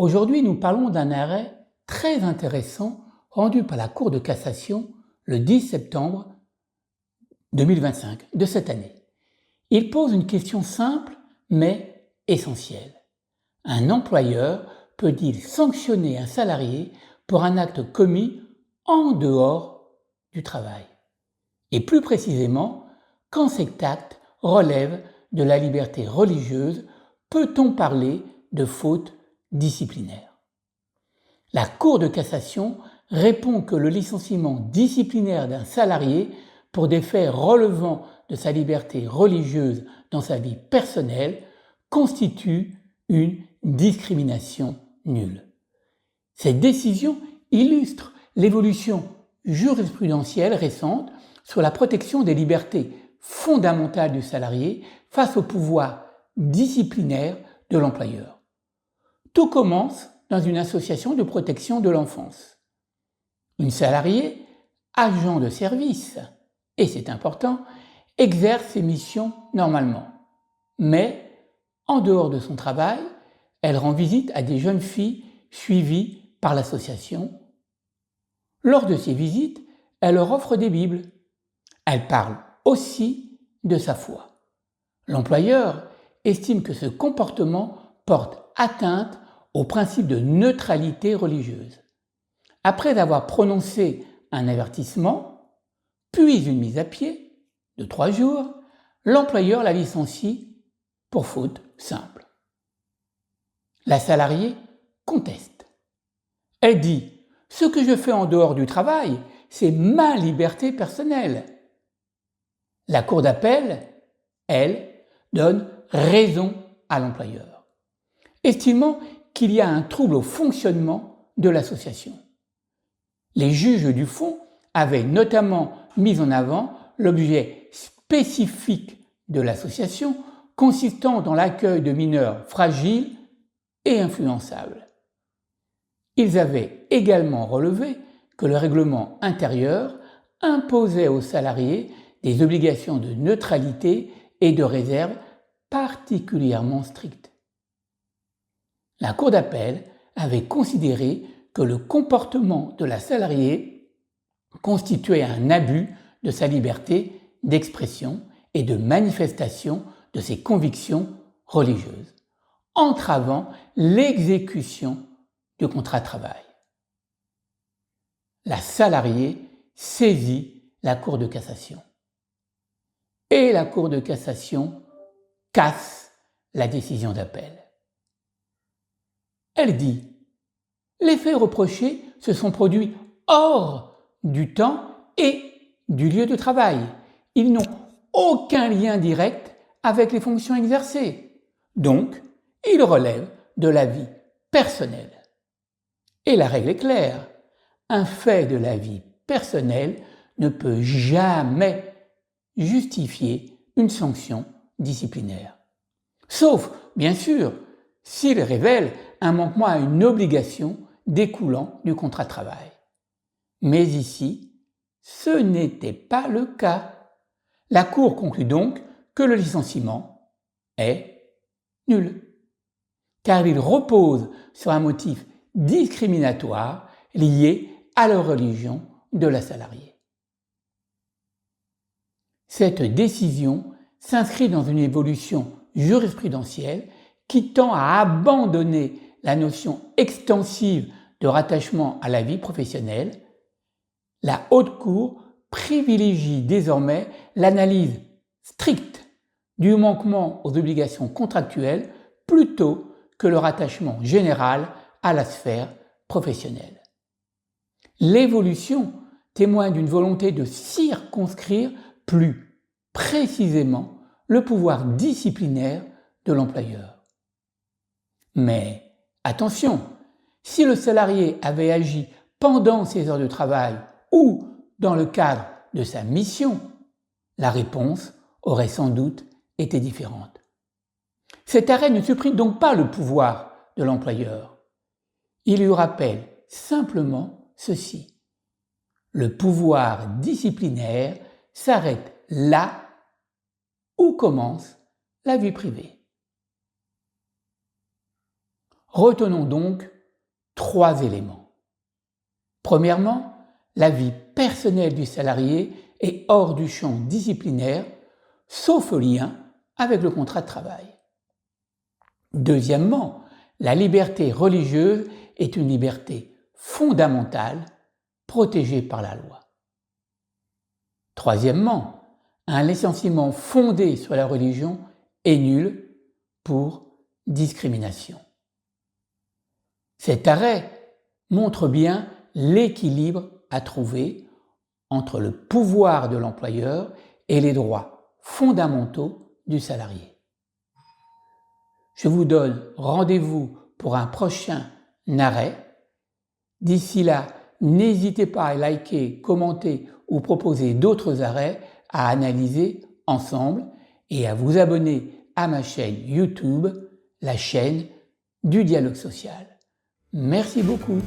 Aujourd'hui, nous parlons d'un arrêt très intéressant rendu par la Cour de cassation le 10 septembre 2025 de cette année. Il pose une question simple mais essentielle. Un employeur peut-il sanctionner un salarié pour un acte commis en dehors du travail? Et plus précisément, quand cet acte relève de la liberté religieuse, peut-on parler de faute disciplinaire? La Cour de cassation répond que le licenciement disciplinaire d'un salarié pour des faits relevant de sa liberté religieuse dans sa vie personnelle constitue une discrimination nulle. Cette décision illustre l'évolution jurisprudentielle récente sur la protection des libertés fondamentales du salarié face au pouvoir disciplinaire de l'employeur. Tout commence dans une association de protection de l'enfance. Une salariée, agent de service, et c'est important, exerce ses missions normalement. Mais, en dehors de son travail, elle rend visite à des jeunes filles suivies par l'association. Lors de ces visites, elle leur offre des Bibles. Elle parle aussi de sa foi. L'employeur estime que ce comportement porte atteinte au principe de neutralité religieuse. Après avoir prononcé un avertissement, puis une mise à pied de 3 jours, l'employeur la licencie pour faute simple. La salariée conteste. Elle dit « Ce que je fais en dehors du travail, c'est ma liberté personnelle ». La Cour d'appel, elle, donne raison à l'employeur, estimant qu'il y a un trouble au fonctionnement de l'association. Les juges du fond avaient notamment mis en avant l'objet spécifique de l'association consistant dans l'accueil de mineurs fragiles et influençables. Ils avaient également relevé que le règlement intérieur imposait aux salariés des obligations de neutralité et de réserve particulièrement strictes. La Cour d'appel avait considéré que le comportement de la salariée constituait un abus de sa liberté d'expression et de manifestation de ses convictions religieuses, entravant l'exécution du contrat de travail. La salariée saisit la Cour de cassation. Et la Cour de cassation casse la décision d'appel. Elle dit « Les faits reprochés se sont produits hors du temps et du lieu de travail. Ils n'ont aucun lien direct avec les fonctions exercées. Donc, ils relèvent de la vie personnelle. » Et la règle est claire. Un fait de la vie personnelle ne peut jamais justifier une sanction disciplinaire. Sauf, bien sûr, s'il révèle un manquement à une obligation découlant du contrat de travail. Mais ici, ce n'était pas le cas. La Cour conclut donc que le licenciement est nul, car il repose sur un motif discriminatoire lié à la religion de la salariée. Cette décision s'inscrit dans une évolution jurisprudentielle qui tend à abandonner la notion extensive de rattachement à la vie professionnelle. La Haute Cour privilégie désormais l'analyse stricte du manquement aux obligations contractuelles plutôt que le rattachement général à la sphère professionnelle. L'évolution témoigne d'une volonté de circonscrire plus précisément le pouvoir disciplinaire de l'employeur. Mais attention, si le salarié avait agi pendant ses heures de travail ou dans le cadre de sa mission, la réponse aurait sans doute été différente. Cet arrêt ne supprime donc pas le pouvoir de l'employeur. Il lui rappelle simplement ceci. Le pouvoir disciplinaire s'arrête là où commence la vie privée. Retenons donc 3 éléments. Premièrement, la vie personnelle du salarié est hors du champ disciplinaire, sauf au lien avec le contrat de travail. Deuxièmement, la liberté religieuse est une liberté fondamentale protégée par la loi. Troisièmement, un licenciement fondé sur la religion est nul pour discrimination. Cet arrêt montre bien l'équilibre à trouver entre le pouvoir de l'employeur et les droits fondamentaux du salarié. Je vous donne rendez-vous pour un prochain arrêt. D'ici là, n'hésitez pas à liker, commenter ou proposer d'autres arrêts à analyser ensemble et à vous abonner à ma chaîne YouTube, la chaîne du dialogue social. Merci beaucoup.